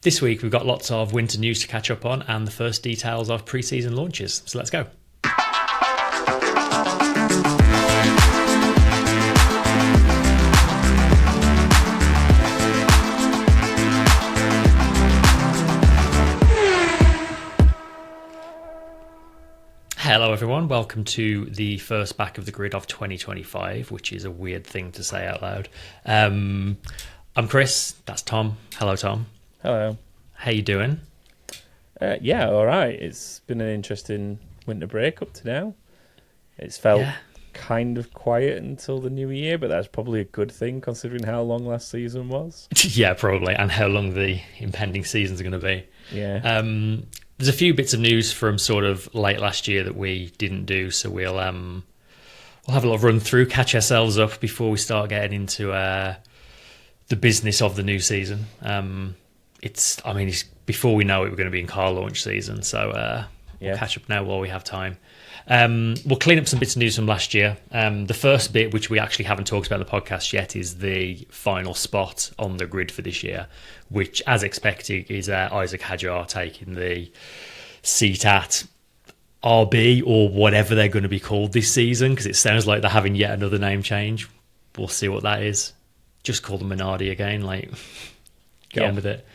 This week we've got lots of winter news to catch up on and the first details of pre-season launches. So let's go. Hello everyone, welcome to the first back of the grid of 2025, which is a weird thing to say out loud. I'm Chris, that's Tom. Hello Tom. Hello. How you doing? Yeah, all right. It's been an interesting winter break up to now. It's felt kind of quiet until the new year, but that's probably a good thing considering how long last season was. Yeah, probably, and how long the impending seasons are going to be. Yeah. There's a few bits of news from sort of late last year that we didn't do, so we'll have a little run through, catch ourselves up before we start getting into the business of the new season. It's before we know it, we're going to be in car launch season, so we'll catch up now while we have time. We'll clean up some bits of news from last year. The first bit, which we actually haven't talked about in the podcast yet, is the final spot on the grid for this year, which, as expected, is Isaac Hadjar taking the seat at RB or whatever they're going to be called this season, because it sounds like they're having yet another name change. We'll see what that is. Just call them Minardi again, get on with it.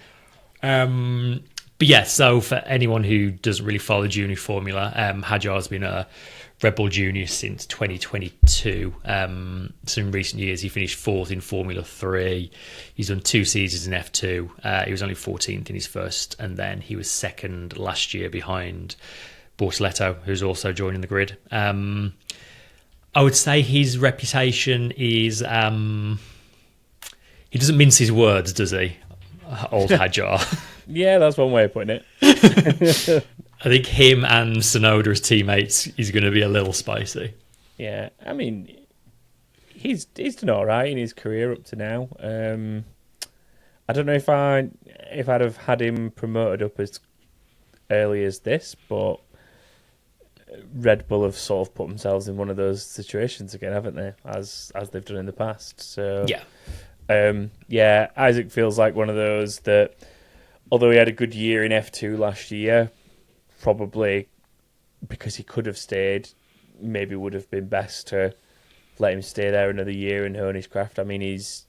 But yeah, so for anyone who doesn't really follow junior formula, Hadjar's been a Red Bull junior since 2022. So in recent years, he finished fourth in Formula 3. He's done 2 seasons in F2. He was only 14th in his first, and then he was second last year behind Bortoleto, who's also joining the grid. I would say his reputation is... he doesn't mince his words, does he? Old Hadjar. Yeah, that's one way of putting it. I think him and Tsunoda as teammates is going to be a little spicy. Yeah, I mean, he's done all right in his career up to now. I don't know if I'd have had him promoted up as early as this, but Red Bull have sort of put themselves in one of those situations again, haven't they? As they've done in the past. So yeah. Isaac feels like one of those that, although he had a good year in F2 last year, probably because he could have stayed, maybe would have been best to let him stay there another year and hone his craft. I mean, he's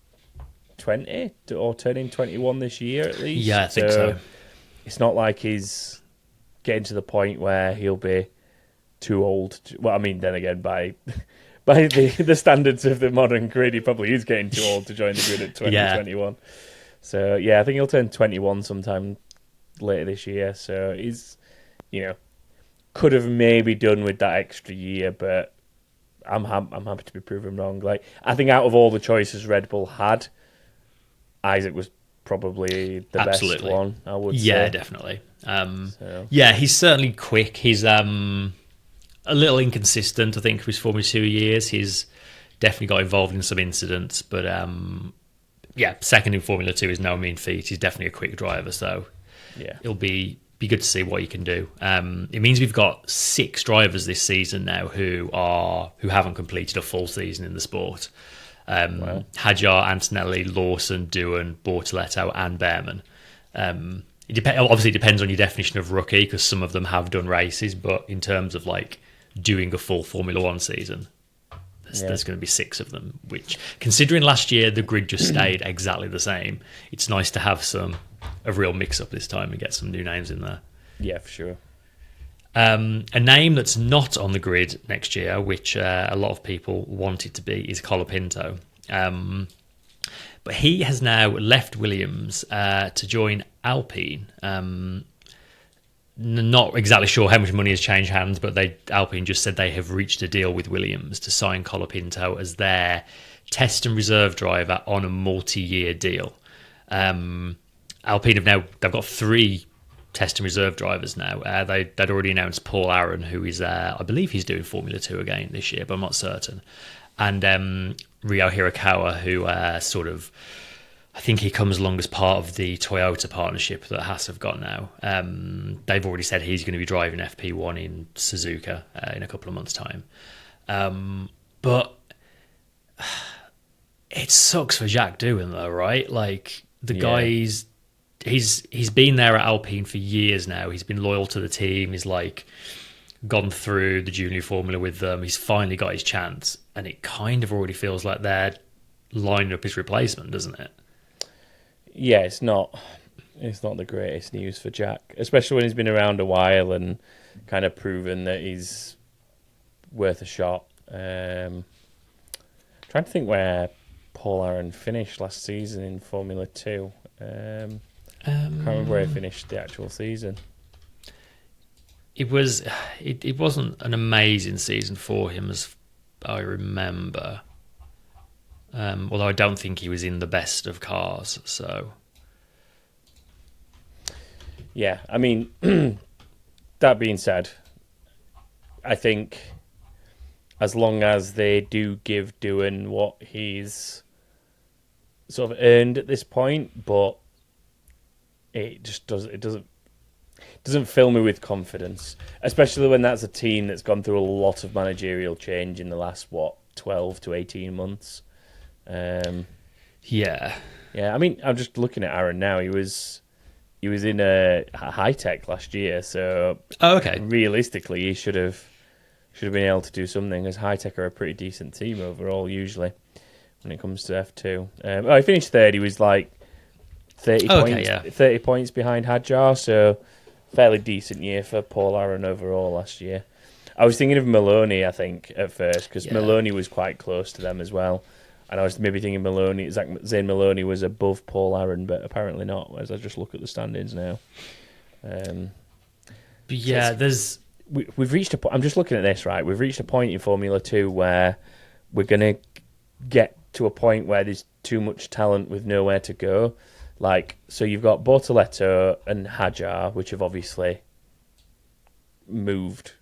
20 or turning 21 this year at least. Yeah, I think so. It's not like he's getting to the point where he'll be too old. Well, I mean, then again, by the standards of the modern grid, he probably is getting too old to join the grid at 2021. So, yeah, I think he'll turn 21 sometime later this year. So he's, could have maybe done with that extra year, but I'm happy to be proven wrong. I think out of all the choices Red Bull had, Isaac was probably the best one, I would say. Yeah, definitely. Yeah, he's certainly quick. He's a little inconsistent, I think, for his Formula 2 years. He's definitely got involved in some incidents, but... second in Formula 2 is no mean feat. He's definitely a quick driver, so it'll be good to see what he can do. It means we've got 6 drivers this season now who haven't completed a full season in the sport. Wow. Hadjar, Antonelli, Lawson, Doohan, Bortoleto, and Behrman. It obviously depends on your definition of rookie, because some of them have done races, but in terms of doing a full Formula 1 season, there's going to be 6 of them, which, considering last year the grid just stayed exactly the same, it's nice to have a real mix-up this time and get some new names in there. Yeah, for sure. A name that's not on the grid next year, which a lot of people want it to be, is Colapinto. But he has now left Williams to join Alpine. Not exactly sure how much money has changed hands, but Alpine just said they have reached a deal with Williams to sign Colapinto as their test and reserve driver on a multi-year deal. Alpine they've got 3 test and reserve drivers now. They'd already announced Paul Aaron, who is, I believe he's doing Formula 2 again this year, but I'm not certain. And Ryo Hirakawa, who I think he comes along as part of the Toyota partnership that Haas have got now. They've already said he's going to be driving FP1 in Suzuka in a couple of months' time. But it sucks for Jacques Doohan, though, right? The guy's he's been there at Alpine for years now. He's been loyal to the team. He's like gone through the junior formula with them. He's finally got his chance, and it kind of already feels like they're lining up his replacement, doesn't it? Yeah, it's not the greatest news for Jack, especially when he's been around a while and kind of proven that he's worth a shot. Trying to think where Paul Aaron finished last season in Formula 2. Can't remember where he finished the actual season. It wasn't an amazing season for him, as I remember. Although I don't think he was in the best of cars. So, yeah, I mean, that being said, I think as long as they do give Doohan what he's sort of earned at this point, but it just doesn't fill me with confidence, especially when that's a team that's gone through a lot of managerial change in the last 12 to 18 months. Yeah. I mean, I'm just looking at Aaron now. He was in a high tech last year, so okay. Realistically, he should have been able to do something. As high tech are a pretty decent team overall, usually when it comes to F2. He finished third. He was like 30 points, 30 points behind Hadjar, so fairly decent year for Paul Aaron overall last year. I was thinking of Maloney, I think, at first, because Maloney was quite close to them as well. And I was maybe thinking Zane Maloney was above Paul Aaron, but apparently not, as I just look at the standings now. But yeah, we've reached a point. I'm just looking at this, right? We've reached a point in Formula 2 where we're going to get to a point where there's too much talent with nowhere to go. Like, so you've got Bortoletto and Hadjar, which have obviously moved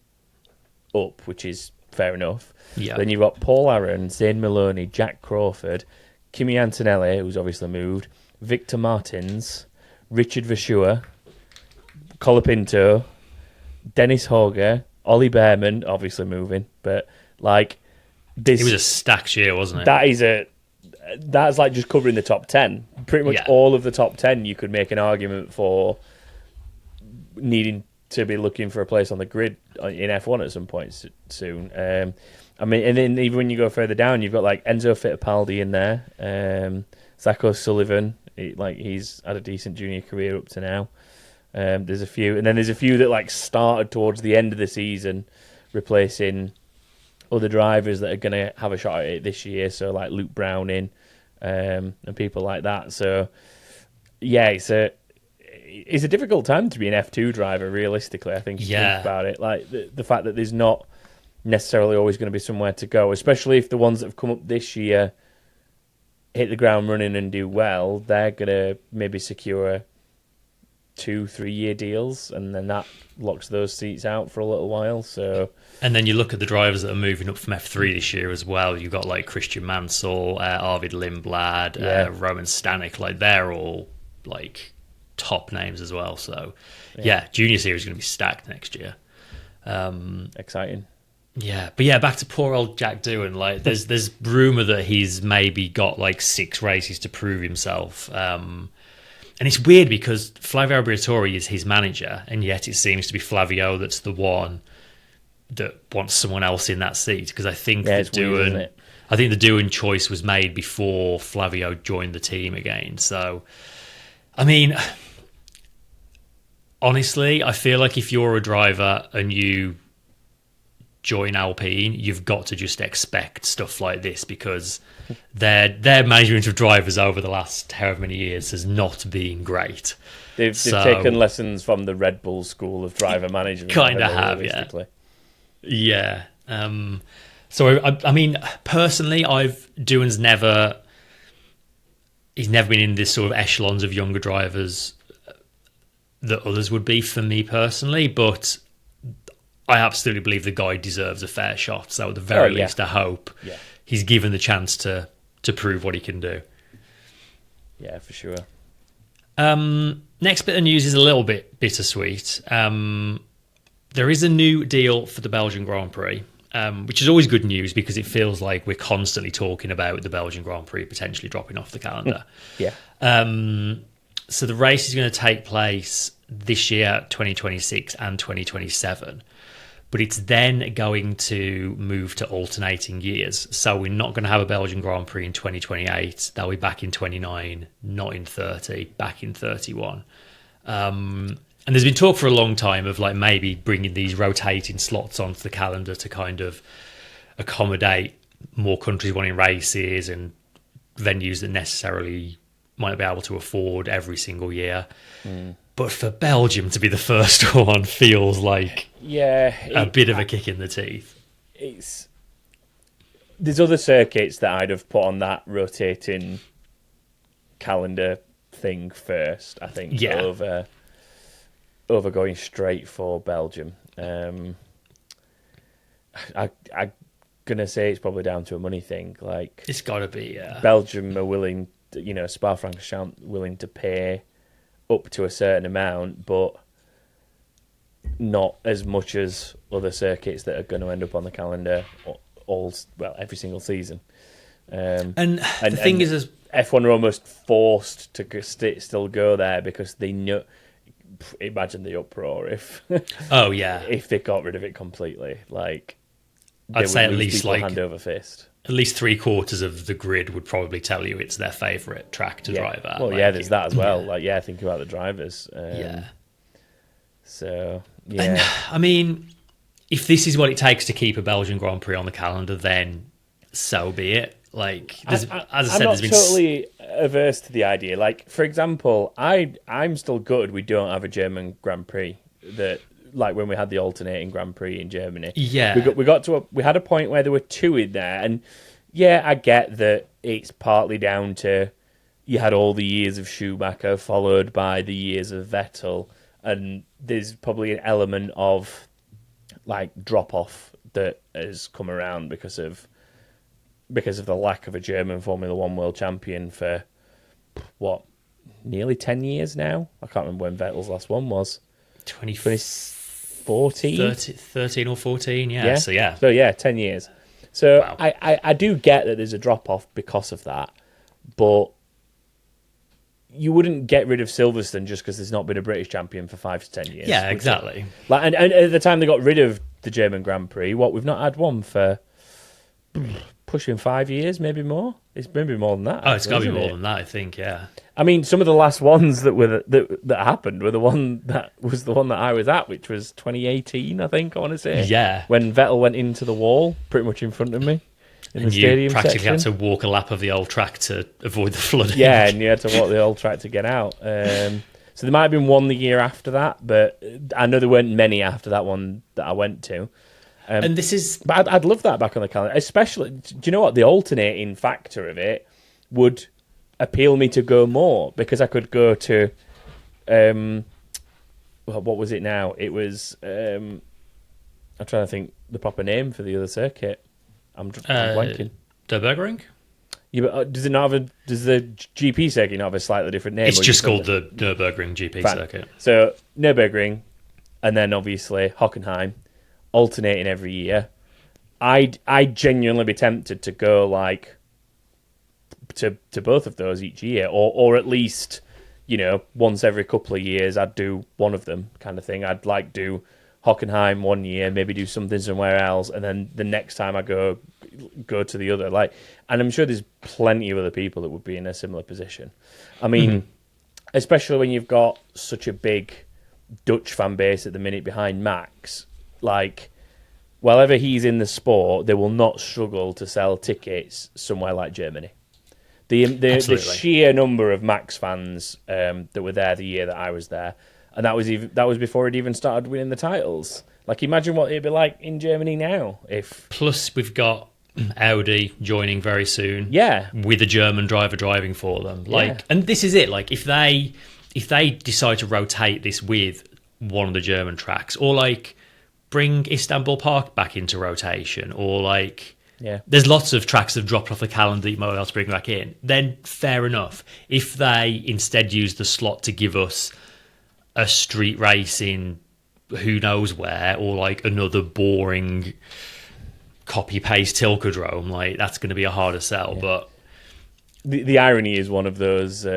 up, which is fair enough. Yeah. Then you've got Paul Aaron, Zane Maloney, Jack Crawford, Kimi Antonelli, who's obviously moved, Victor Martins, Richard Verschuer, Colapinto, Dennis Horger, Ollie Behrman, obviously moving, but like this, it was a stacked year, wasn't it? That's like just covering the top 10. Pretty much all of the top 10, you could make an argument for needing to be looking for a place on the grid in F1 at some point soon. I mean, and then even when you go further down, you've got like Enzo Fittipaldi in there, Zach O'Sullivan. He's had a decent junior career up to now. There's a few, and then there's a few that like started towards the end of the season, replacing other drivers that are going to have a shot at it this year. So like Luke Browning, and people like that. So yeah, it's a difficult time to be an F2 driver. Realistically, I think. Think about it, like the fact that there's not necessarily always going to be somewhere to go, especially if the ones that have come up this year hit the ground running and do well. They're going to maybe secure 2-3 year deals, and then that locks those seats out for a little while. So, and then you look at the drivers that are moving up from F3 this year as well. You've got like Christian Mansell, Arvid Lindblad, Roman Stanek. Like they're all like top names as well. So junior series is going to be stacked next year. Exciting. Yeah, but yeah, back to poor old Jack Doohan. Like, there's rumor that he's maybe got like 6 races to prove himself. And it's weird because Flavio Briatore is his manager, and yet it seems to be Flavio that's the one that wants someone else in that seat. Because I think the Doohan choice was made before Flavio joined the team again. So, I mean, honestly, I feel like if you're a driver and you join Alpine, you've got to just expect stuff like this, because their management of drivers over the last however many years has not been great. They've taken lessons from the Red Bull school of driver management. Kind of have, yeah. So I mean, personally, Doohan's never been in this sort of echelons of younger drivers that others would be for me personally, but I absolutely believe the guy deserves a fair shot. So at the very least, I hope he's given the chance to prove what he can do. Yeah, for sure. Next bit of news is a little bit bittersweet. There is a new deal for the Belgian Grand Prix, which is always good news because it feels like we're constantly talking about the Belgian Grand Prix potentially dropping off the calendar. So the race is going to take place this year, 2026 and 2027. But it's then going to move to alternating years. So we're not going to have a Belgian Grand Prix in 2028. They'll be back in 29, not in 30, back in 31. And there's been talk for a long time of like maybe bringing these rotating slots onto the calendar to kind of accommodate more countries wanting races and venues that necessarily might not be able to afford every single year. But for Belgium to be the first one feels like a bit of a kick in the teeth. There's other circuits that I'd have put on that rotating calendar thing first, I think, over going straight for Belgium. I'm gonna say it's probably down to a money thing. Like, it's got to be. Belgium are willing, Spa-Francorchamps willing to pay up to a certain amount, but not as much as other circuits that are going to end up on the calendar every single season. And the thing is, F1 are almost forced to still go there because they know. Imagine the uproar if if they got rid of it completely. Like, I'd say at least like hand over fist. At least 3/4 of the grid would probably tell you it's their favourite track to drive at. Well, there's that as well. Think about the drivers. So, yeah. And, I mean, if this is what it takes to keep a Belgian Grand Prix on the calendar, then so be it. Like, as I said, I'm not totally averse to the idea. Like, for example, I'm still gutted we don't have a German Grand Prix that. Like when we had the alternating Grand Prix in Germany, we had a point where there were two in there, and I get that it's partly down to you had all the years of Schumacher followed by the years of Vettel, and there's probably an element of like drop off that has come around because of the lack of a German Formula One world champion for nearly 10 years now. I can't remember when Vettel's last one was. 2014? 13 or 14, yeah. So 10 years. So wow. I do get that there's a drop-off because of that, but you wouldn't get rid of Silverstone just because there's not been a British champion for 5 to 10 years. Yeah, exactly. And at the time they got rid of the German Grand Prix, we've not had one for pushing 5 years, maybe more. It's maybe more than that. Oh, it's got to be more than that, I think, yeah. I mean, some of the last ones that happened were the one that I was at, which was 2018, I think, I want to say. Yeah. When Vettel went into the wall, pretty much in front of me in the stadium you practically section. had to walk a lap of the old track to avoid the flooding. Yeah, and you had to walk the old track to get out. So there might have been one the year after that, but I know there weren't many after that one that I went to. And this is... But I'd love that back on the calendar. Especially, do you know what? The alternating factor of it would appeal me to go more, because I could go to... what was it now? It was... I'm trying to think the proper name for the other circuit. I'm blanking. Nürburgring? Yeah, but does the GP circuit not have a slightly different name? It's just called the Nürburgring GP circuit. So, Nürburgring, and then obviously Hockenheim, alternating every year. I'd genuinely be tempted to go like to both of those each year, or at least, once every couple of years I'd do one of them, kind of thing. I'd like do Hockenheim one year, maybe do something somewhere else, and then the next time I go to the other. And I'm sure there's plenty of other people that would be in a similar position. I mean, especially when you've got such a big Dutch fan base at the minute behind Max. Wherever he's in the sport, they will not struggle to sell tickets somewhere like Germany. The sheer number of Max fans that were there the year that I was there, and that was before he'd even started winning the titles. Imagine what it'd be like in Germany now. Plus, we've got Audi joining very soon. Yeah, with a German driver driving for them. And this is it. If they decide to rotate this with one of the German tracks, or bring Istanbul Park back into rotation, or there's lots of tracks that have dropped off the calendar that you might be able to bring back in, then fair enough. If they instead use the slot to give us a street race in who knows where, or another boring copy-paste Tilkedrome, that's going to be a harder sell. Yeah. But the irony is one of those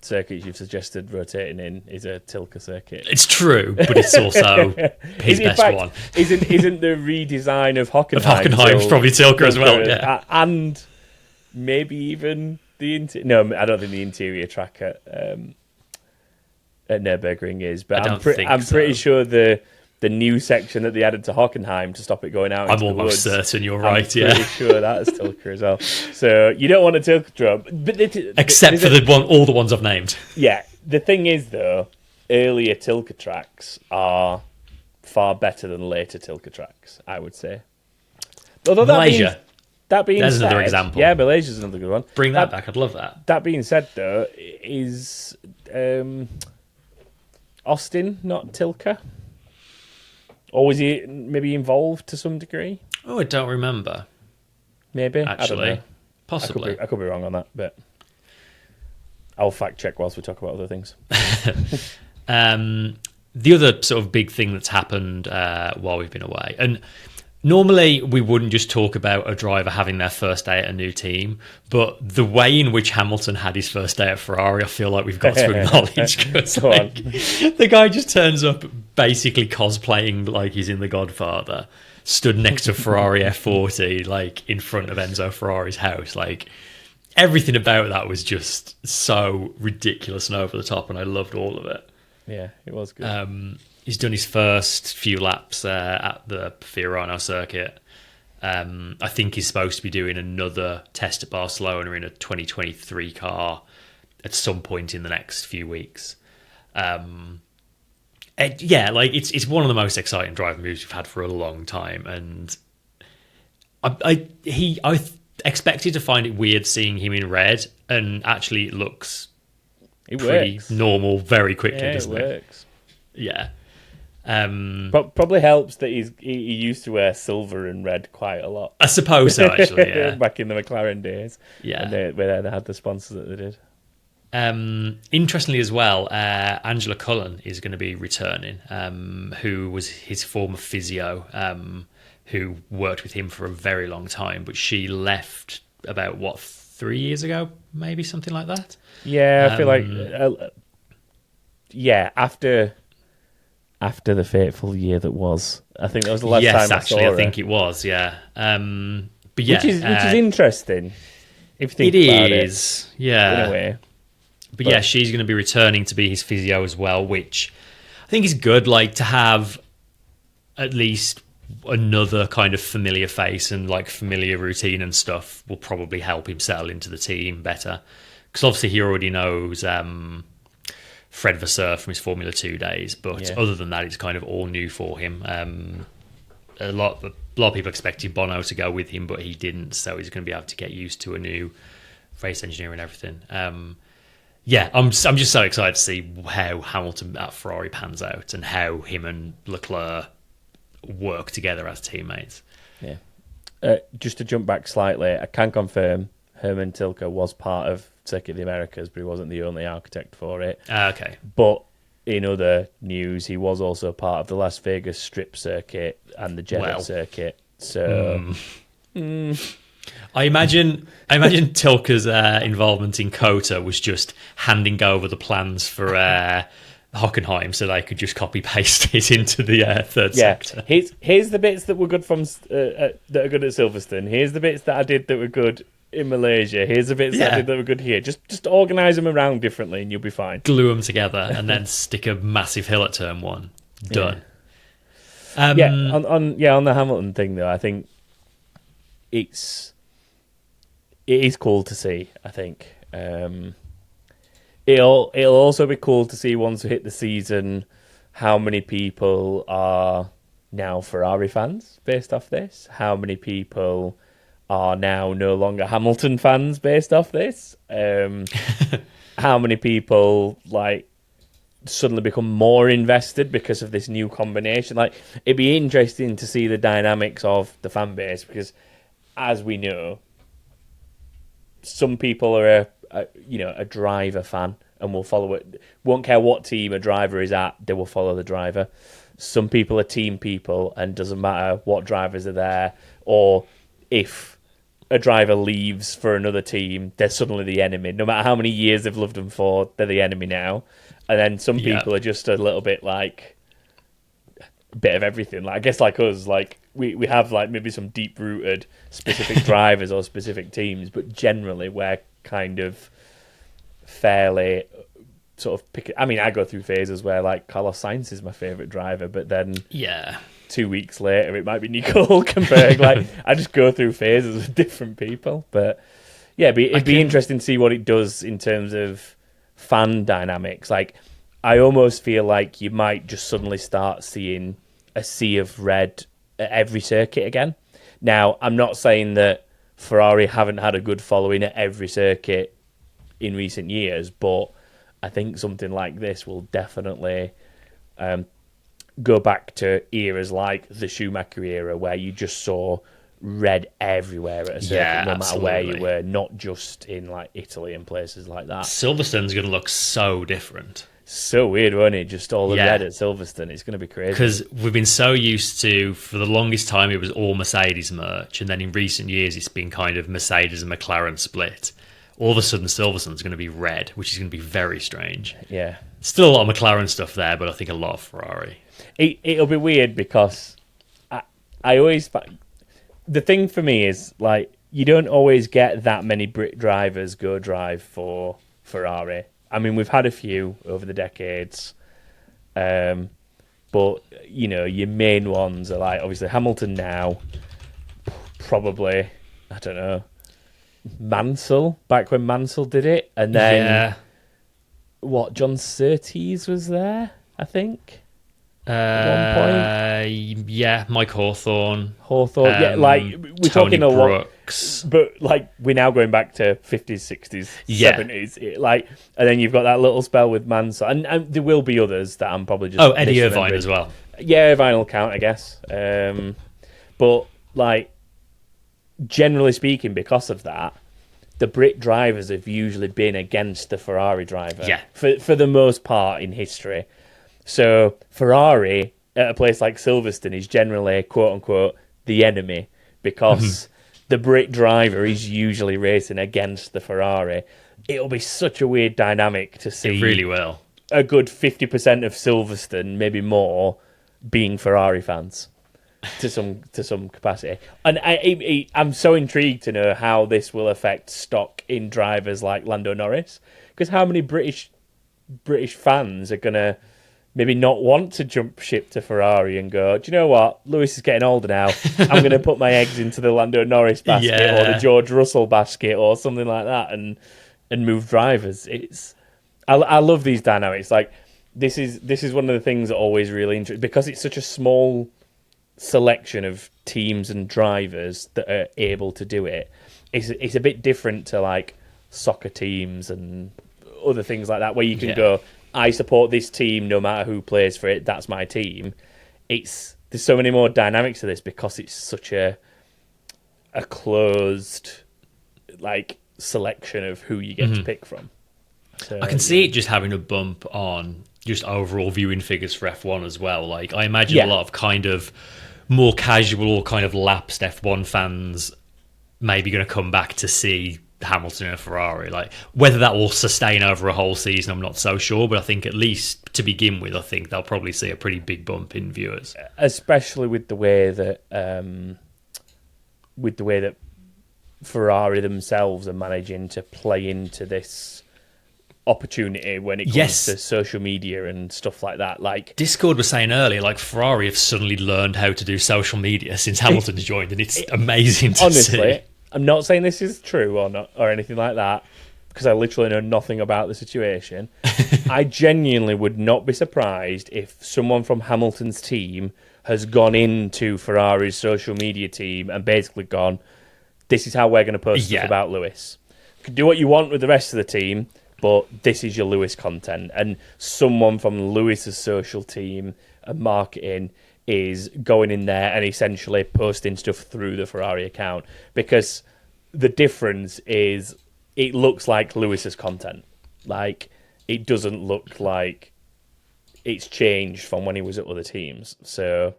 circuits you've suggested rotating in is a Tilke circuit. It's true, but it's also his best one. Isn't the redesign of Hockenheim? Hockenheim's probably Tilke as well, yeah. And maybe even no, I don't think the interior track at Nürburgring is, but I'm pretty sure the new section that they added to Hockenheim to stop it going out into the woods. I'm almost certain you're right, I'm pretty sure that's Tilke as well. So you don't want a Tilke drop. Except for all the ones I've named. Yeah. The thing is, though, earlier Tilke tracks are far better than later Tilke tracks, I would say. Although Malaysia. There's another example. Yeah, Malaysia's another good one. Bring that back. I'd love that. That being said, though, is Austin not Tilke? Or was he maybe involved to some degree? Oh, I don't remember. Maybe. Actually, I don't know. possibly. I could be wrong on that, but I'll fact check whilst we talk about other things. The other sort of big thing that's happened while we've been away, and normally we wouldn't just talk about a driver having their first day at a new team, but the way in which Hamilton had his first day at Ferrari, I feel like we've got to acknowledge. The guy just turns up basically cosplaying like he's in The Godfather, stood next to Ferrari F40, like in front of Enzo Ferrari's house. Like everything about that was just so ridiculous and over the top, and I loved all of it. Yeah, it was good. He's done his first few laps at the Fiorano circuit. I think he's supposed to be doing another test at Barcelona in a 2023 car at some point in the next few weeks. It's one of the most exciting driving moves we've had for a long time, and I expected to find it weird seeing him in red, and actually it looks pretty normal very quickly. Yeah, doesn't it works. Yeah. But probably helps that he used to wear silver and red quite a lot. I suppose so, actually, yeah. Back in the McLaren days. Yeah. Where they had the sponsors that they did. Interestingly as well, Angela Cullen is going to be returning, who was his former physio, who worked with him for a very long time, but she left about, 3 years ago? Maybe something like that? Yeah, I feel like... After the fateful year that was, I think that was the last time I saw her. I think it was. Yeah, but yeah, which is interesting. If you think about it, yeah, in a way. But yeah, she's going to be returning to be his physio as well, which I think is good. Like to have at least another kind of familiar face and like familiar routine and stuff will probably help him settle into the team better. Because obviously he already knows. Fred Vasseur from his Formula 2 days, but other than that, it's kind of all new for him. A lot of people expected Bono to go with him, but he didn't, so he's going to be able to get used to a new race engineer and everything. I'm just so excited to see how Hamilton at Ferrari pans out and how him and Leclerc work together as teammates. Yeah. Just to jump back slightly, I can confirm Herman Tilke was part of Circuit of the Americas, but he wasn't the only architect for it. Okay. But in other news, he was also part of the Las Vegas Strip circuit and the Jeddah circuit. So, I imagine Tilke's involvement in COTA was just handing over the plans for Hockenheim, so they could just copy paste it into the third sector. Here's the bits that were good from that are good at Silverstone. Here's the bits that I did that were good in Malaysia. Here's the bits that I did that were good here. Just organise them around differently, and you'll be fine. Glue them together, and then stick a massive hill at turn one. Done. Yeah. On the Hamilton thing though, I think it is cool to see. I think it'll also be cool to see once we hit the season how many people are now Ferrari fans based off this. How many people are now no longer Hamilton fans based off this. How many people like suddenly become more invested because of this new combination? Like, it'd be interesting to see the dynamics of the fan base, because as we know, some people are a driver fan and will follow it. Won't care what team a driver is at, they will follow the driver. Some people are team people and doesn't matter what drivers are there, or if a driver leaves for another team, they're suddenly the enemy. No matter how many years they've loved them for, they're the enemy now. And then some people are just a little bit like a bit of everything. Like I guess like us, like we have like maybe some deep rooted specific drivers or specific teams, but generally we're kind of fairly sort of pick. I mean, I go through phases where like Carlos Sainz is my favourite driver, but then 2 weeks later it might be Nico Hulkenberg. Like I just go through phases with different people. But yeah, it'd be interesting to see what it does in terms of fan dynamics. Like I almost feel like you might just suddenly start seeing a sea of red at every circuit again. Now, I'm not saying that Ferrari haven't had a good following at every circuit in recent years, but I think something like this will definitely go back to eras like the Schumacher era, where you just saw red everywhere at a circuit, no matter where you were, not just in like Italy and places like that. Silverstone's going to look so different. So weird, won't it? Just all the red at Silverstone. It's going to be crazy. Because we've been so used to, for the longest time, it was all Mercedes merch. And then in recent years, it's been kind of Mercedes and McLaren split. All of a sudden, Silverstone's going to be red, which is going to be very strange. Yeah. Still a lot of McLaren stuff there, but I think a lot of Ferrari. It'll be weird because I always... The thing for me is, like, you don't always get that many Brit drivers go drive for Ferrari. I mean, we've had a few over the decades, but, you know, your main ones are like, obviously, Hamilton now, probably, I don't know, Mansell, back when Mansell did it, and then, John Surtees was there, I think, at one point? Yeah, Mike Hawthorne, like, we're Tony talking a Brooks. lot, but, like, we're now going back to 50s, 60s, 70s, like, and then you've got that little spell with Mansell, and there will be others that I'm probably just... Oh, Eddie Irvine as well. Yeah, Irvine will count, I guess. But, like, generally speaking, because of that, the Brit drivers have usually been against the Ferrari driver. Yeah. For the most part in history. So Ferrari at a place like Silverstone is generally, quote unquote, the enemy, because the Brit driver is usually racing against the Ferrari. It'll be such a weird dynamic to see. It really will. A good 50% of Silverstone, maybe more, being Ferrari fans. To some capacity, and I'm so intrigued to know how this will affect stock in drivers like Lando Norris, because how many British fans are gonna maybe not want to jump ship to Ferrari and go, do you know what, Lewis is getting older now, I'm gonna put my eggs into the Lando Norris basket or the George Russell basket or something like that, and move drivers. I love these dynamics. Like this is one of the things that always really interests, because it's such a small selection of teams and drivers that are able to do it. It's a bit different to like soccer teams and other things like that, where you can go, I support this team no matter who plays for it, that's my team. There's so many more dynamics to this because it's such a closed like selection of who you get to pick from. So, I can see it just having a bump on just overall viewing figures for F1 as well. Like I imagine a lot of kind of more casual or kind of lapsed F1 fans maybe going to come back to see Hamilton and a Ferrari. Like whether that will sustain over a whole season, I'm not so sure, but I think at least to begin with, I think they'll probably see a pretty big bump in viewers, especially with the way that Ferrari themselves are managing to play into this opportunity when it comes to social media and stuff like that. Like Discord was saying earlier, like Ferrari have suddenly learned how to do social media since Hamilton's joined, and it's amazing to see. Honestly, I'm not saying this is true or anything like that, because I literally know nothing about the situation. I genuinely would not be surprised if someone from Hamilton's team has gone into Ferrari's social media team and basically gone, this is how we're going to post stuff about Lewis. You can do what you want with the rest of the team, but this is your Lewis content. And someone from Lewis's social team and marketing is going in there and essentially posting stuff through the Ferrari account, because the difference is it looks like Lewis's content. Like, it doesn't look like it's changed from when he was at other teams. So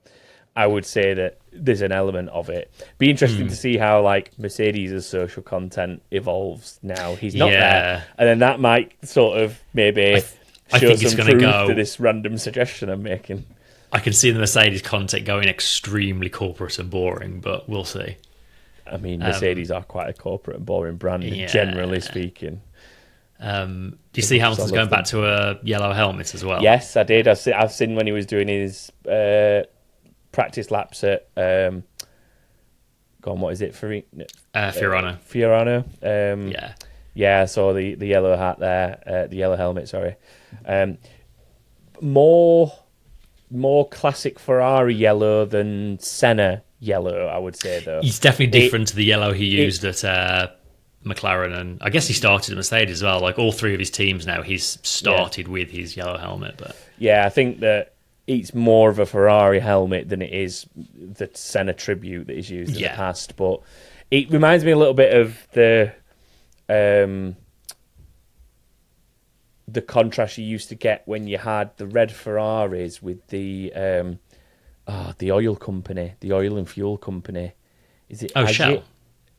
I would say that there's an element of it. Be interesting to see how like Mercedes' social content evolves now. He's not there, and then that might sort of maybe show some truth to this random suggestion I'm making. I can see the Mercedes content going extremely corporate and boring, but we'll see. I mean, Mercedes are quite a corporate and boring brand, generally speaking. Do you see Hamilton's going back to a yellow helmet as well? Yes, I did. I've seen when he was doing his practice laps at what is it? Fiorano. Fiorano. Yeah, I saw the yellow hat there, the yellow helmet, sorry. More classic Ferrari yellow than Senna yellow, I would say, though. He's definitely different to the yellow he used at McLaren, and I guess he started at Mercedes as well. Like all three of his teams now, he's started with his yellow helmet. But yeah, I think that it's more of a Ferrari helmet than it is the Senna tribute that he's used in the past. But it reminds me a little bit of the contrast you used to get when you had the red Ferraris with the oil company, the oil and fuel company. Is it Shell?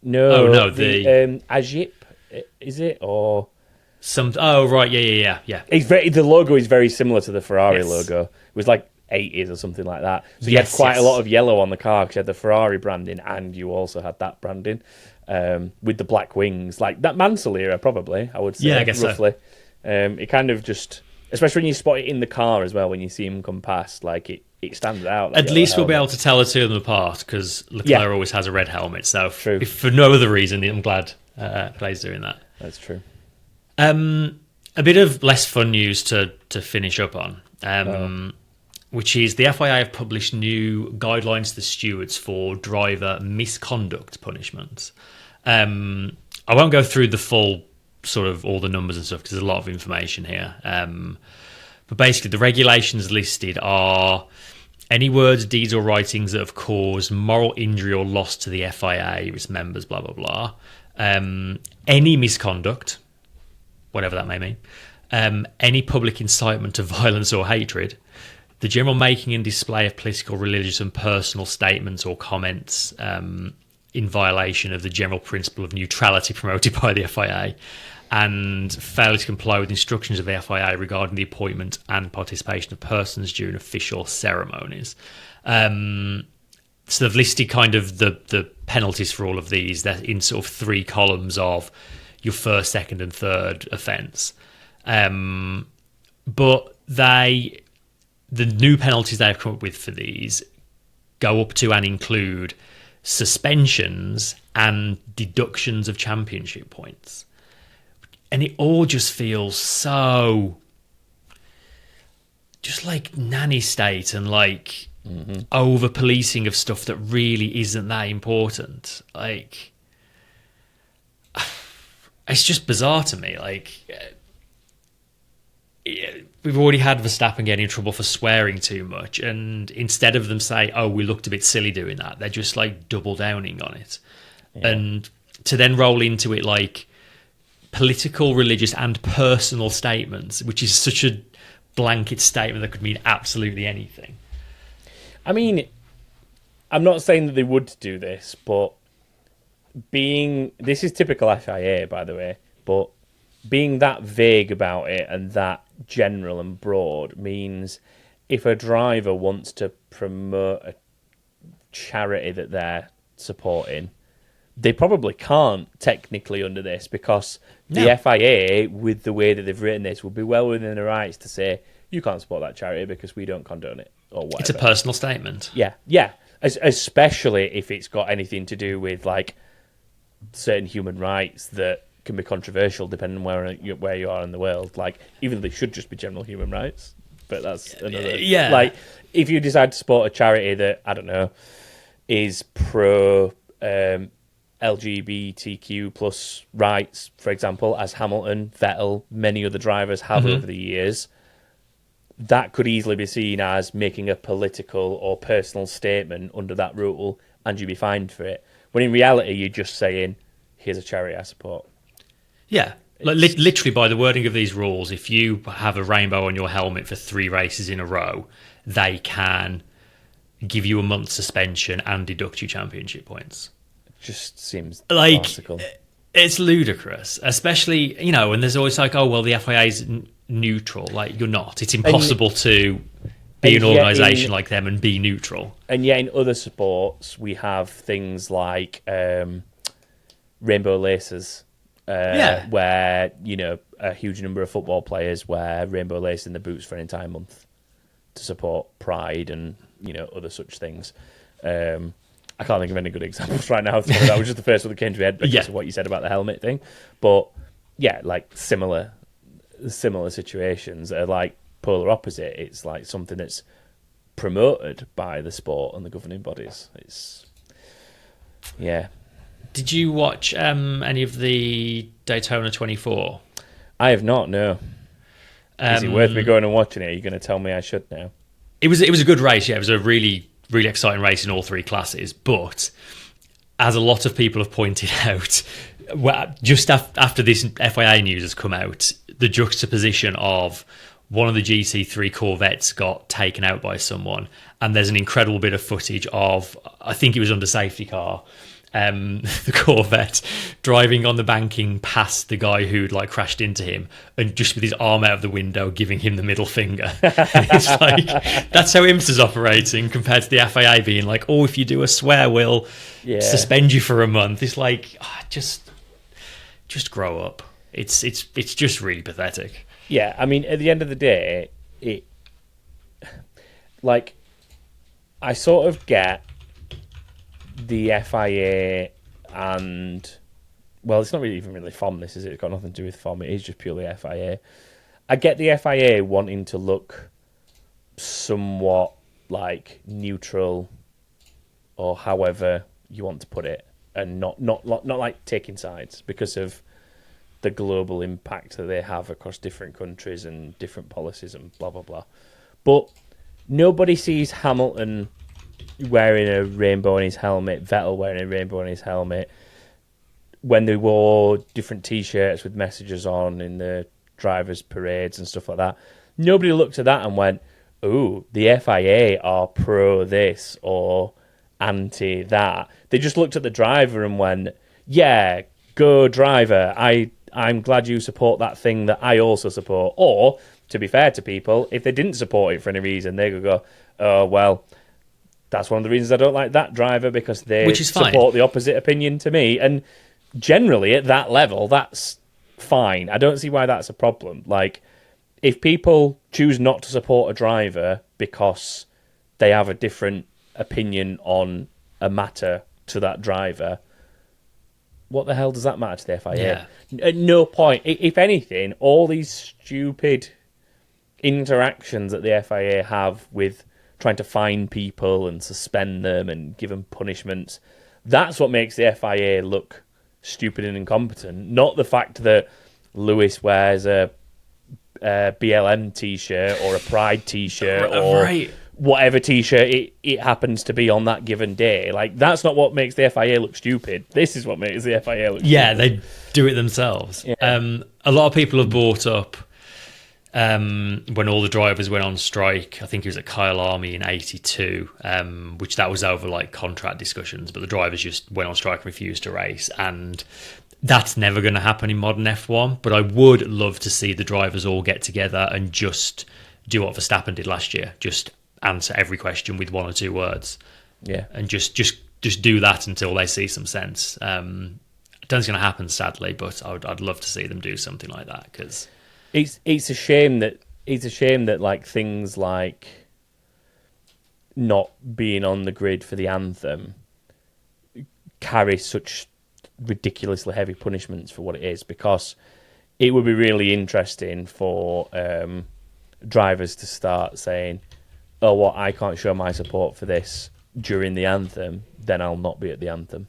No, the Agip, is it, or some? Oh, right, yeah. It's the logo is very similar to the Ferrari logo. It was like 80s or something like that. So you had quite a lot of yellow on the car because you had the Ferrari branding and you also had that branding with the black wings, like that Mansell era, probably. I would say, I guess roughly. So. It kind of just, especially when you spot it in the car as well, when you see him come past, like it stands out. At least we'll be able to tell the two of them apart because Leclerc always has a red helmet. So if for no other reason, I'm glad Play's doing that. That's true. A bit of less fun news to finish up on, which is the FIA have published new guidelines to the stewards for driver misconduct punishments. I won't go through the full sort of all the numbers and stuff because there's a lot of information here. But basically, the regulations listed are any words, deeds, or writings that have caused moral injury or loss to the FIA, its members, blah, blah, blah. Any misconduct, whatever that may mean. Any public incitement to violence or hatred. The general making and display of political, religious, and personal statements or comments in violation of the general principle of neutrality promoted by the FIA. And failure to comply with instructions of the FIA regarding the appointment and participation of persons during official ceremonies. So they've listed kind of the penalties for all of these. They're in sort of three columns of your first, second, and third offence. But the new penalties they've come up with for these go up to and include suspensions and deductions of championship points. And it all just feels so just like nanny state and like over policing of stuff that really isn't that important. Like, it's just bizarre to me. Like, we've already had Verstappen getting in trouble for swearing too much, and instead of them say, "Oh, we looked a bit silly doing that," they're just like double downing on it, and to then roll into it like political, religious, and personal statements, which is such a blanket statement that could mean absolutely anything. I mean, I'm not saying that they would do this, but this is typical FIA, by the way, but being that vague about it and that general and broad means if a driver wants to promote a charity that they're supporting, they probably can't technically under this because the FIA, with the way that they've written this, will be well within their rights to say, you can't support that charity because we don't condone it or whatever. It's a personal statement. Yeah. Especially if it's got anything to do with like certain human rights that can be controversial depending on where you are in the world. Like, even though they should just be general human rights, but that's another. Yeah. Like, if you decide to support a charity that, I don't know, is pro LGBTQ plus rights, for example, as Hamilton, Vettel, many other drivers have over the years, that could easily be seen as making a political or personal statement under that rule, and you'd be fined for it. When in reality, you're just saying, here's a charity I support. Yeah. Like, literally, by the wording of these rules, if you have a rainbow on your helmet for 3 races in a row, they can give you a month suspension and deduct your championship points. Just seems like farcical. It's ludicrous, especially, you know, and there's always like, oh well, the FIA is neutral. Like, you're not. It's impossible to be an organisation like them and be neutral. And yet in other sports we have things like rainbow laces, where, you know, a huge number of football players wear rainbow lace in the boots for an entire month to support pride and, you know, other such things. I can't think of any good examples right now. That was just the first one that came to my head because of what you said about the helmet thing. But yeah, like similar situations are like polar opposite. It's like something that's promoted by the sport and the governing bodies. Did you watch any of the Daytona 24? I have not, no. Is it worth me going and watching it? Are you going to tell me I should now? It was a good race, yeah. It was a really, really exciting race in all three classes. But as a lot of people have pointed out, just after this FIA news has come out, the juxtaposition of one of the GT3 Corvettes got taken out by someone, and there's an incredible bit of footage of, I think it was under safety car, the Corvette driving on the banking past the guy who'd like crashed into him, and just with his arm out of the window giving him the middle finger. It's like, that's how IMSA's operating compared to the FIA being like, oh, if you do a swear, we'll suspend you for a month. It's like, just grow up. It's just really pathetic. Yeah, I mean, at the end of the day, I sort of get the FIA and, well, it's not really even really FOM, this, is it? It's got nothing to do with FOM. It is just purely FIA. I get the FIA wanting to look somewhat like neutral, or however you want to put it, and not like taking sides because of the global impact that they have across different countries and different policies and blah, blah, blah. But nobody sees Hamilton wearing a rainbow on his helmet, Vettel wearing a rainbow on his helmet, when they wore different T-shirts with messages on in the drivers' parades and stuff like that. Nobody looked at that and went, ooh, the FIA are pro this or anti that. They just looked at the driver and went, yeah, go driver, I'm glad you support that thing that I also support. Or, to be fair to people, if they didn't support it for any reason, they could go, oh, well, that's one of the reasons I don't like that driver, because they support the opposite opinion to me. And generally, at that level, that's fine. I don't see why that's a problem. Like, if people choose not to support a driver because they have a different opinion on a matter to that driver, what the hell does that matter to the FIA? Yeah. At no point. If anything, all these stupid interactions that the FIA have with trying to fine people and suspend them and give them punishments, that's what makes the FIA look stupid and incompetent, not the fact that Lewis wears a BLM T-shirt or a Pride T-shirt or whatever T-shirt it happens to be on that given day. Like, that's not what makes the FIA look stupid. This is what makes the FIA look stupid. Yeah, they do it themselves. Yeah. A lot of people have brought up when all the drivers went on strike. I think it was at Kyle Army in 82, which that was over like contract discussions, but the drivers just went on strike and refused to race. And that's never going to happen in modern F1, but I would love to see the drivers all get together and just do what Verstappen did last year. Just answer every question with one or two words. Yeah. And just do that until they see some sense. I don't think it's going to happen, sadly, but I'd love to see them do something like that, because it's a shame that like things like not being on the grid for the anthem carry such ridiculously heavy punishments for what it is, because it would be really interesting for drivers to start saying, oh, what, I can't show my support for this during the anthem, then I'll not be at the anthem.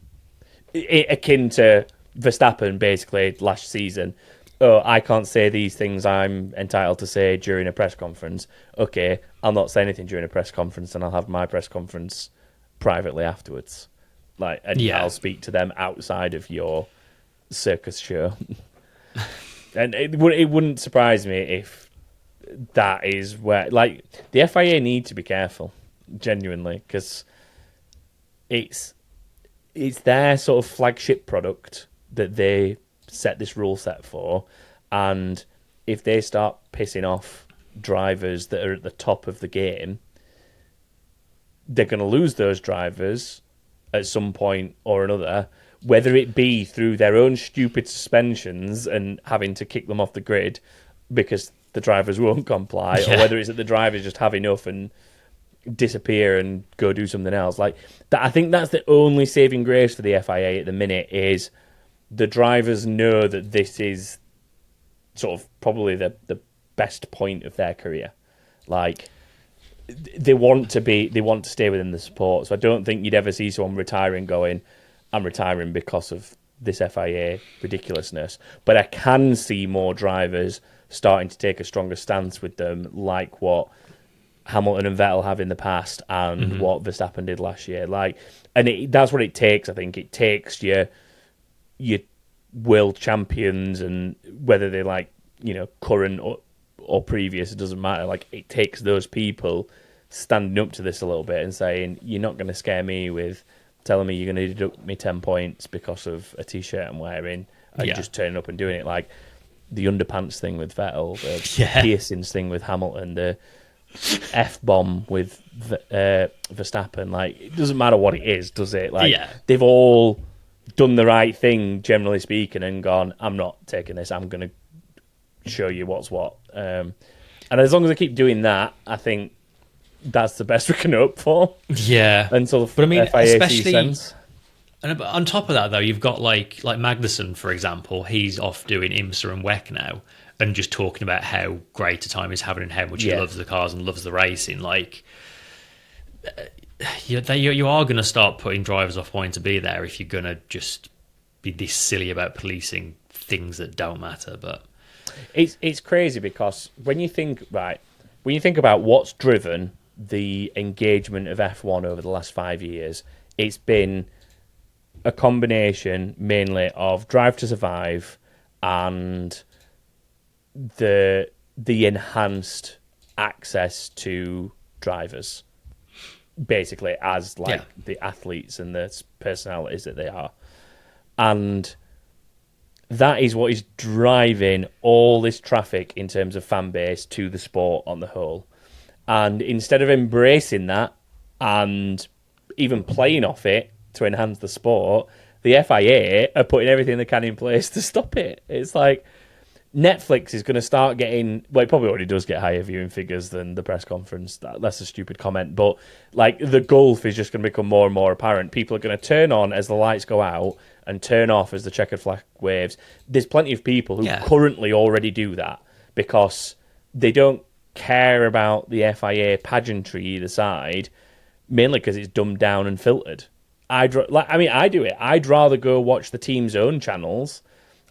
Akin to Verstappen, basically, last season. Oh, I can't say these things I'm entitled to say during a press conference. Okay, I'll not say anything during a press conference, and I'll have my press conference privately afterwards. I'll speak to them outside of your circus show. And it wouldn't surprise me if that is where, like, the FIA need to be careful. genuinely, because it's their sort of flagship product that they set this rule set for, and if they start pissing off drivers that are at the top of the game, they're going to lose those drivers at some point or another, whether it be through their own stupid suspensions and having to kick them off the grid because the drivers won't comply, or whether it's that the drivers just have enough and disappear and go do something else. Like that, I think that's the only saving grace for the FIA at the minute, is the drivers know that this is sort of probably the best point of their career. Like they want to stay within the sport. So I don't think you'd ever see someone retiring going, I'm retiring because of this FIA ridiculousness. But I can see more drivers starting to take a stronger stance with them, like what Hamilton and Vettel have in the past, and what Verstappen did last year. That's what it takes. I think it takes your world champions, and whether they're current or previous, it doesn't matter. Like, it takes those people standing up to this a little bit and saying, you're not going to scare me with telling me you're going to deduct me 10 points because of a T-shirt I'm wearing, and just turning up and doing it. Like the underpants thing with Vettel, the piercings thing with Hamilton, the F-bomb with Verstappen. Like, it doesn't matter what it is, does it? Like, they've all done the right thing, generally speaking, and gone, I'm not taking this, I'm going to show you what's what. And as long as they keep doing that, I think that's the best we can hope for. Yeah. Until the FIA especially sense. And on top of that, though, you've got like Magnussen, for example. He's off doing IMSA and WEC now, and just talking about how great a time he's having and how much he loves the cars and loves the racing. Like, you are going to start putting drivers off wanting to be there if you're going to just be this silly about policing things that don't matter. But it's crazy, because when you think about what's driven the engagement of F1 over the last 5 years, it's been a combination mainly of Drive to Survive and the enhanced access to drivers, basically, as the athletes and the personalities that they are. And that is what is driving all this traffic in terms of fan base to the sport on the whole. And instead of embracing that and even playing off it to enhance the sport, the FIA are putting everything they can in place to stop it. It's like Netflix is going to start getting, well, it probably already does get higher viewing figures than the press conference. That's a stupid comment. But like, the gulf is just going to become more and more apparent. People are going to turn on as the lights go out and turn off as the checkered flag waves. There's plenty of people who currently already do that because they don't care about the FIA pageantry either side, mainly because it's dumbed down and filtered. I do it. I'd rather go watch the team's own channels.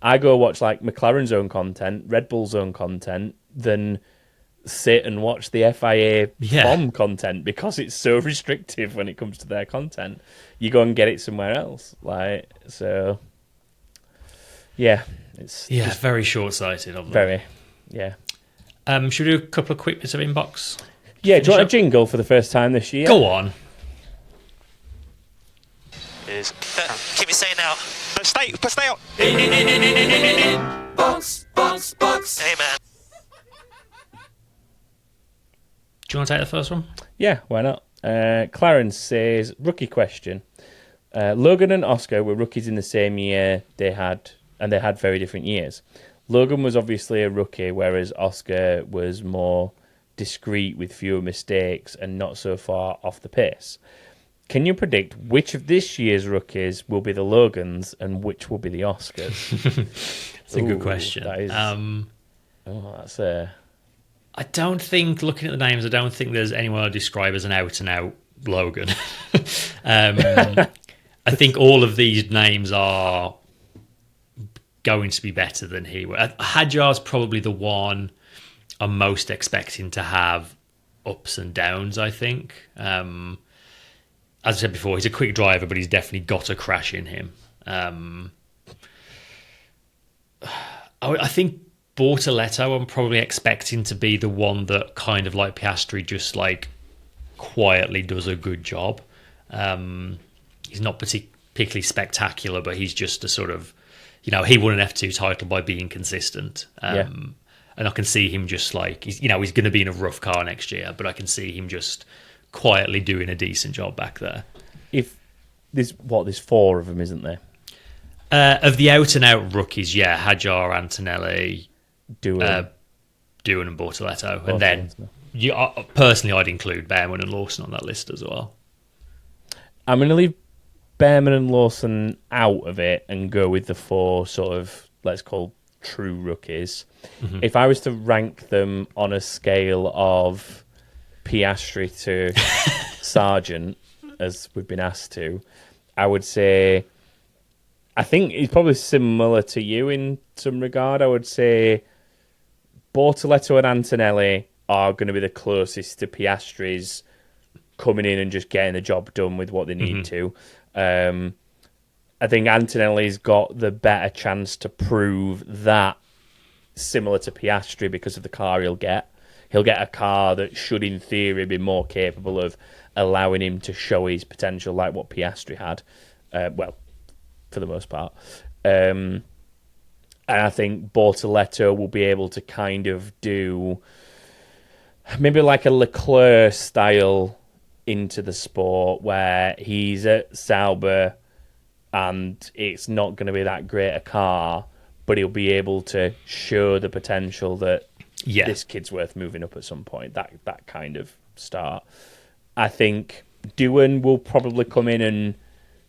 I go watch like McLaren's own content, Red Bull's own content, than sit and watch the FIA bomb content, because it's so restrictive when it comes to their content. You go and get it somewhere else. It's just very short-sighted of them. Very, should we do a couple of quick bits of inbox? Yeah, do you want a jingle for the first time this year? Go on. Keep me saying now. Stay out. Box. Hey, man. Do you want to take the first one? Yeah, why not? Clarence says, rookie question. Logan and Oscar were rookies in the same year they had very different years. Logan was obviously a rookie, whereas Oscar was more discreet with fewer mistakes and not so far off the pace. Can you predict which of this year's rookies will be the Logans and which will be the Oscars? That's a good question. That is, that's a... I don't think, looking at the names, I don't think there's anyone I'd describe as an out-and-out Logan. I think all of these names are going to be better than he was. Hadjar's probably the one I'm most expecting to have ups and downs, I think. As I said before, he's a quick driver, but he's definitely got a crash in him. I think Bortoletto, I'm probably expecting to be the one that, kind of like Piastri, just like quietly does a good job. He's not particularly spectacular, but he's just a sort of, he won an F2 title by being consistent. And I can see him just like, he's going to be in a rough car next year, but I can see him just quietly doing a decent job back there. If there's 4 of them, isn't there? Of the out-and-out rookies, Hadjar, Antonelli, Doohan and Bortoletto. And then, personally, I'd include Behrman and Lawson on that list as well. I'm going to leave Behrman and Lawson out of it and go with the 4 sort of, let's call, true rookies. Mm-hmm. If I was to rank them on a scale of Piastri to Sargent, as we've been asked to, I would say, I think he's probably similar to you in some regard. I would say Bortoletto and Antonelli are going to be the closest to Piastri's coming in and just getting the job done with what they need to. I think Antonelli's got the better chance to prove that, similar to Piastri, because of the car he'll get. He'll get a car that should, in theory, be more capable of allowing him to show his potential, like what Piastri had. For the most part. And I think Bortoletto will be able to kind of do maybe like a Leclerc style into the sport, where he's at Sauber and it's not going to be that great a car, but he'll be able to show the potential that this kid's worth moving up at some point. That kind of start. I think Doohan will probably come in and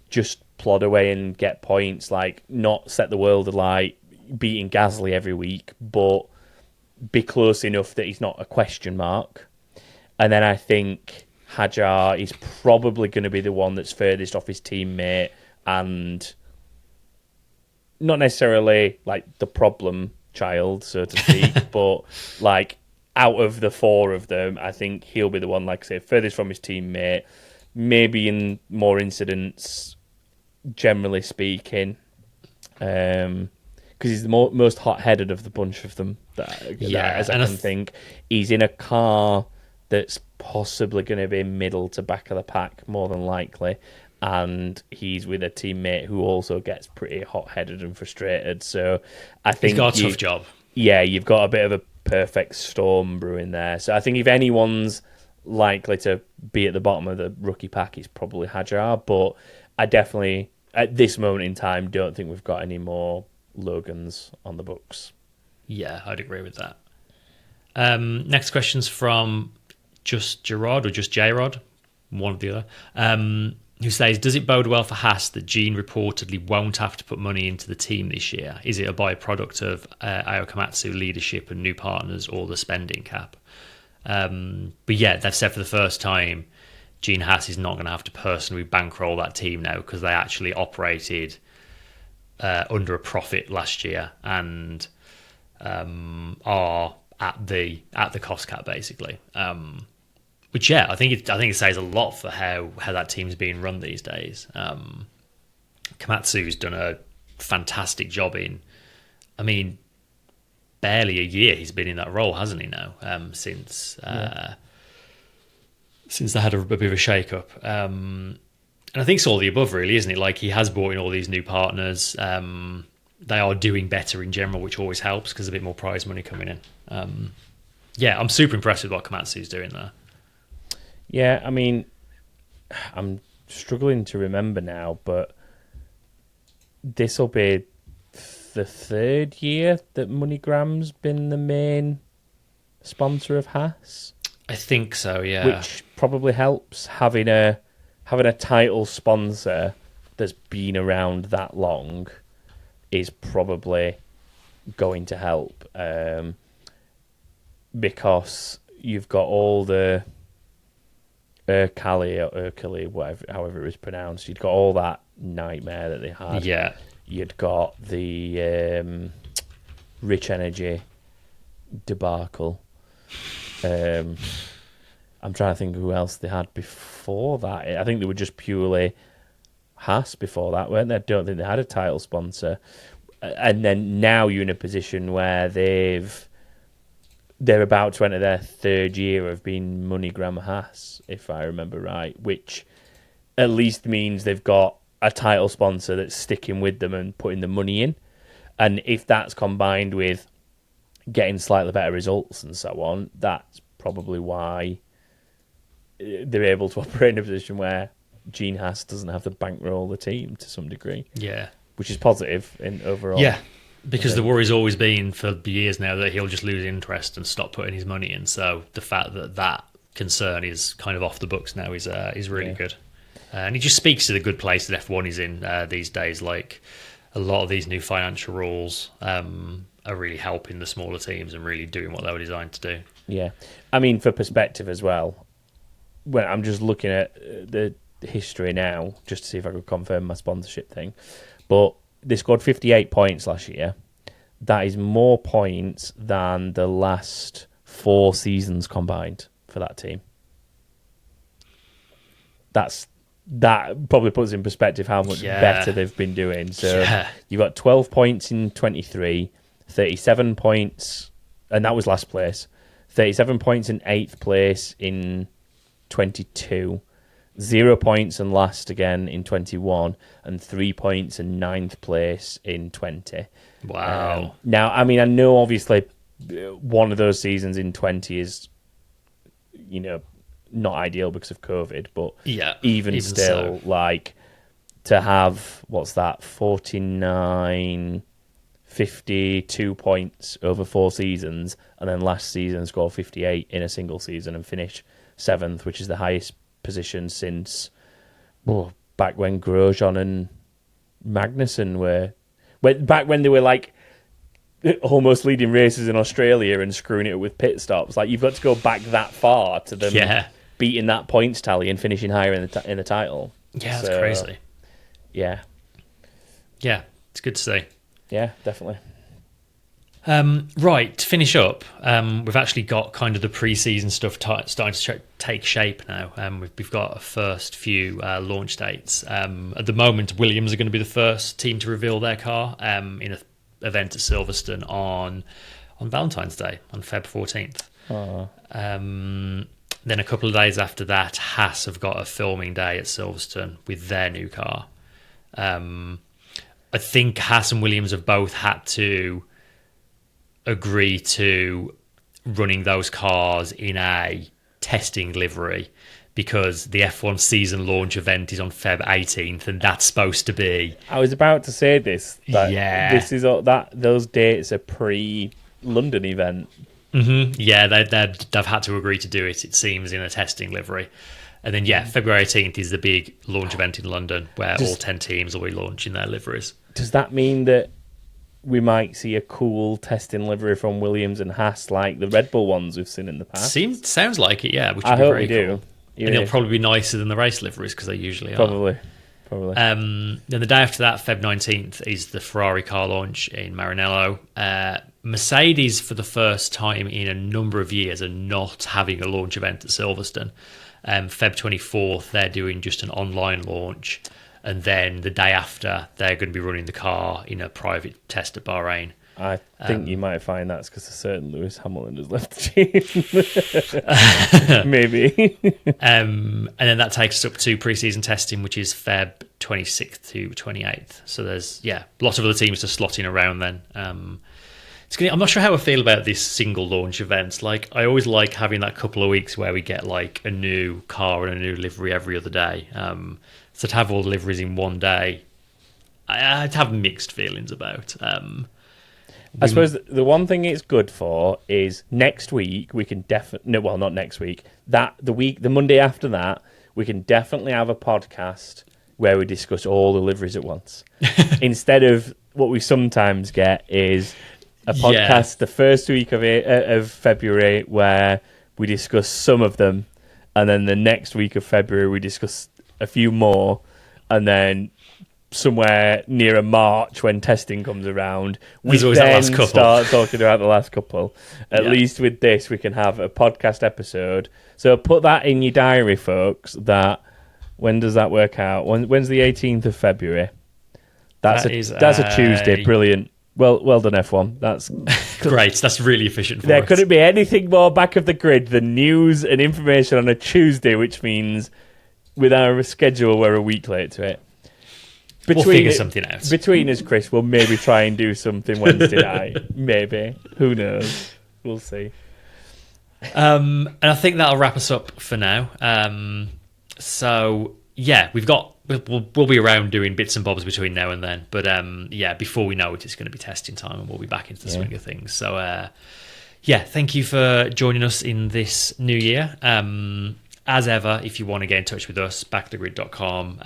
just plod away and get points, like not set the world alight, beating Gasly every week, but be close enough that he's not a question mark. And then I think Hadjar is probably going to be the one that's furthest off his teammate and not necessarily like the problem child, so to speak, but like out of the 4 of them, I think he'll be the one, like I say, furthest from his teammate, maybe in more incidents, generally speaking, because he's the most hot-headed of the bunch of them. As I can think, he's in a car that's possibly going to be middle to back of the pack more than likely, and he's with a teammate who also gets pretty hot-headed and frustrated. So I think he's got a tough job. Yeah, you've got a bit of a perfect storm brewing there. So I think if anyone's likely to be at the bottom of the rookie pack, it's probably Hadjar, but I definitely, at this moment in time, don't think we've got any more Logans on the books. Yeah, I'd agree with that. Next question's from Just Gerard or Just J-Rod, one or the other, who says, does it bode well for Haas that Gene reportedly won't have to put money into the team this year? Is it a byproduct of Aokamatsu leadership and new partners or the spending cap? But yeah, they've said for the first time Gene Haas is not going to have to personally bankroll that team now, because they actually operated under a profit last year and are at the cost cap basically. Which I think it says a lot for how that team's being run these days. Komatsu's done a fantastic job in, I mean, barely a year he's been in that role, hasn't he now? Since they had a bit of a shake-up. And I think it's all the above, really, isn't it? Like, he has brought in all these new partners. They are doing better in general, which always helps because a bit more prize money coming in. I'm super impressed with what Komatsu's doing there. Yeah, I mean, I'm struggling to remember now, but this will be the 3rd year that MoneyGram's been the main sponsor of Haas. I think so, yeah. Which probably helps, having a title sponsor that's been around that long is probably going to help, because you've got all the Urkali or Urkali, whatever, however it was pronounced. You'd got all that nightmare that they had. Yeah. You'd got the Rich Energy debacle. I'm trying to think who else they had before that. I think they were just purely Haas before that, weren't they? I don't think they had a title sponsor. And then now you're in a position where they've they're about to enter their third year of being MoneyGram Haas, if I remember right, which at least means they've got a title sponsor that's sticking with them and putting the money in. And if that's combined with getting slightly better results and so on, that's probably why they're able to operate in a position where Gene Haas doesn't have to bankroll the team to some degree. Yeah. Which is positive in overall. Yeah. Because the worry's always been for years now that he'll just lose interest and stop putting his money in. So the fact that concern is kind of off the books now is really good. And he just speaks to the good place that F1 is in these days. Like, a lot of these new financial rules are really helping the smaller teams and really doing what they were designed to do. Yeah. I mean, for perspective as well, when I'm just looking at the history now, just to see if I could confirm my sponsorship thing, but they scored 58 points last year. That is more points than the last 4 seasons combined for that team. That probably puts in perspective how much better they've been doing. So you've got 12 points in 23, 37 points, and that was last place. 37 points in 8th place in 22. 0 points and last again in 21, and 3 points in 9th place in 20. Wow. Now, I mean, I know obviously one of those seasons in 20 is, not ideal because of COVID, but even still, so. Like, to have, 49, 52 points over 4 seasons, and then last season score 58 in a single season and finish 7th, which is the highest position since back when Grosjean and Magnussen were back when they were like almost leading races in Australia and screwing it with pit stops. Like, you've got to go back that far to them beating that points tally and finishing higher in the title. Yeah, that's crazy. Yeah, it's good to see. Yeah, definitely. Right, to finish up, we've actually got kind of the pre-season stuff starting to take shape now. We've got a first few launch dates. At the moment, Williams are going to be the first team to reveal their car in an event at Silverstone on Valentine's Day, on Feb 14th. Then a couple of days after that, Haas have got a filming day at Silverstone with their new car. I think Haas and Williams have both had to agree to running those cars in a testing livery because the F1 season launch event is on Feb 18th, and that's supposed to be... I was about to say this. This is those dates are pre-London event. Mm-hmm. Yeah, they've had to agree to do it, it seems, in a testing livery. And then, February 18th is the big launch event in London where all 10 teams will be launching their liveries. Does that mean that we might see a cool testing livery from Williams and Haas like the Red Bull ones we've seen in the past? Sounds like it, yeah. Which I hope we do. And they'll probably be nicer than the race liveries because they usually are. Probably. Then the day after that, Feb 19th, is the Ferrari car launch in Maranello. Mercedes, for the first time in a number of years, are not having a launch event at Silverstone. Feb 24th, they're doing just an online launch. And then the day after, they're going to be running the car in a private test at Bahrain. I think you might find that's because a certain Lewis Hamilton has left the team. Maybe. And then that takes us up to pre-season testing, which is Feb 26th to 28th. So there's, lots of other teams to slot in around then. I'm not sure how I feel about these single launch events. Like, I always like having that couple of weeks where we get like a new car and a new livery every other day. So to have all the liveries in one day, I'd have mixed feelings about. I suppose the one thing it's good for is next week we can not next week. The Monday after that, we can definitely have a podcast where we discuss all the liveries at once. Instead of what we sometimes get is a podcast the first week of February where we discuss some of them, and then the next week of February we discuss a few more, and then somewhere near March when testing comes around, we then start talking about the last couple. At least with this, we can have a podcast episode. So put that in your diary, folks. When does that work out? When's the 18th of February? That's a Tuesday. Brilliant. Well done, F1. That's great. That's really efficient for There us. couldn't be anything more back of the grid than news and information on a Tuesday, which means with our schedule, we're a week late to it. We'll figure something out. Between us, Chris, we'll maybe try and do something Wednesday night. Maybe. Who knows? We'll see. And I think that'll wrap us up for now. So, yeah, we'll be around doing bits and bobs between now and then. But, before we know it, it's going to be testing time and we'll be back into the swing of things. So, thank you for joining us in this new year. As ever, if you want to get in touch with us, backthegrid.com,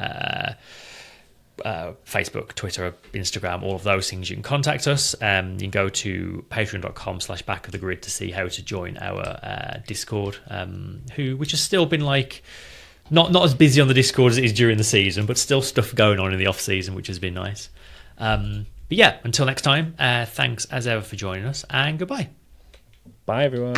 Facebook, Twitter, Instagram, all of those things, you can contact us. You can go to patreon.com/backofthegrid to see how to join our Discord, which has still been not as busy on the Discord as it is during the season, but still stuff going on in the off season, which has been nice. Until next time, thanks as ever for joining us, and goodbye. Bye, everyone.